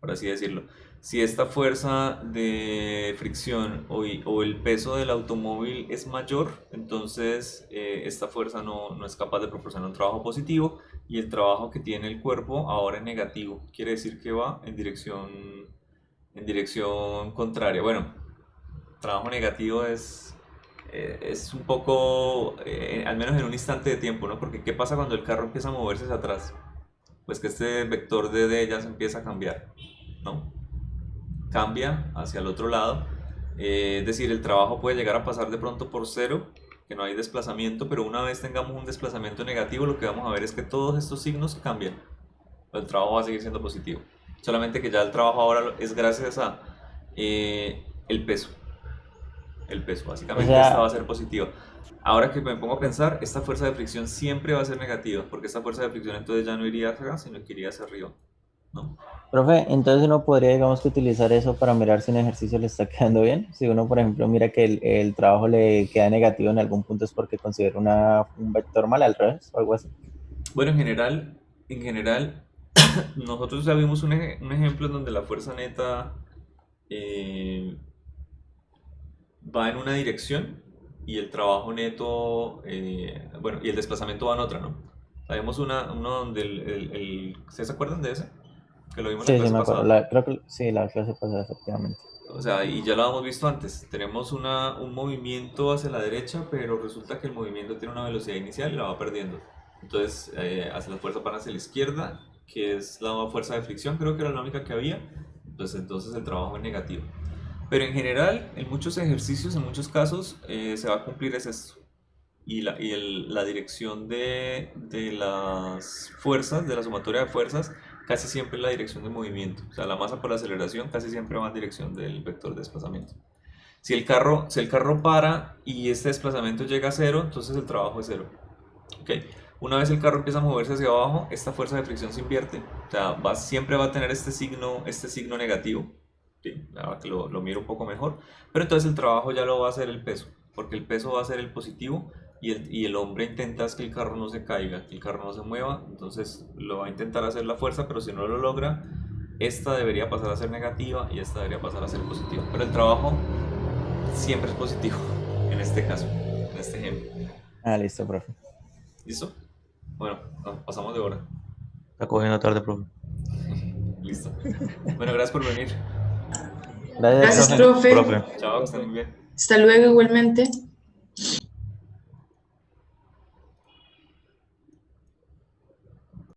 A: por así decirlo. Si esta fuerza de fricción o el peso del automóvil es mayor, entonces esta fuerza no es capaz de proporcionar un trabajo positivo y el trabajo que tiene el cuerpo ahora es negativo. Quiere decir que va en dirección contraria. Bueno, trabajo negativo es es un poco, al menos en un instante de tiempo, ¿no? Porque ¿qué pasa cuando el carro empieza a moverse hacia atrás? Pues que este vector de D ya se empieza a cambiar, ¿no? Cambia hacia el otro lado, es decir, el trabajo puede llegar a pasar de pronto por cero, que no hay desplazamiento, pero una vez tengamos un desplazamiento negativo, lo que vamos a ver es que todos estos signos cambian. El trabajo va a seguir siendo positivo, solamente que ya el trabajo ahora es gracias a el peso. El peso,
E: O
A: básicamente esta va
E: sea,
A: a ser positiva. Ahora que me pongo a pensar, esta fuerza de fricción siempre va a ser negativa, porque esta fuerza de fricción entonces ya no iría hacia acá, sino que iría hacia arriba, ¿no?
E: profe, entonces uno podría, digamos, que utilizar eso para mirar si un ejercicio le está quedando bien. Si uno, por ejemplo, mira que el trabajo le queda negativo en algún punto, es porque considera un vector mal al revés o algo así.
A: Bueno, en general, nosotros ya vimos un ejemplo en donde la fuerza neta eh, va en una dirección y el trabajo neto, bueno, y el desplazamiento va en otra, ¿no? Sabemos uno donde ¿ustedes se acuerdan de ese? Que lo vimos la
E: Sí, sí,
A: clase
E: me acuerdo.
A: pasada.
E: Creo que sí, la clase pasada, efectivamente.
A: O sea, y ya lo habíamos visto antes. Tenemos un movimiento hacia la derecha, pero resulta que el movimiento tiene una velocidad inicial y la va perdiendo. Entonces, hace las fuerzas van hacia la izquierda, que es la fuerza de fricción, creo que era la única que había. Entonces el trabajo es negativo. Pero en general, en muchos ejercicios, en muchos casos, se va a cumplir es esto. La dirección de las fuerzas, de la sumatoria de fuerzas, casi siempre es la dirección de movimiento. O sea, la masa por la aceleración casi siempre va en dirección del vector de desplazamiento. Si el carro para y este desplazamiento llega a cero, entonces el trabajo es cero. ¿Ok? Una vez el carro empieza a moverse hacia abajo, esta fuerza de fricción se invierte. O sea, siempre va a tener este signo negativo. ¿Sí? Ahora que lo miro un poco mejor. Pero entonces el trabajo ya lo va a hacer el peso, porque el peso va a ser el positivo y el hombre intenta es que el carro no se caiga, que el carro no se mueva. Entonces lo va a intentar hacer la fuerza, pero si no lo logra, esta debería pasar a ser negativa y esta debería pasar a ser positiva. Pero el trabajo siempre es positivo en este caso, en este ejemplo.
E: Ah, listo, profe.
A: ¿Listo? Bueno, pasamos de hora.
B: Está cogiendo tarde, profe.
A: Listo. Bueno, gracias por venir.
E: Gracias,
C: Gracias,
E: profe.
C: profe.
B: Profe.
A: Chao, que estén muy bien.
C: Hasta luego igualmente.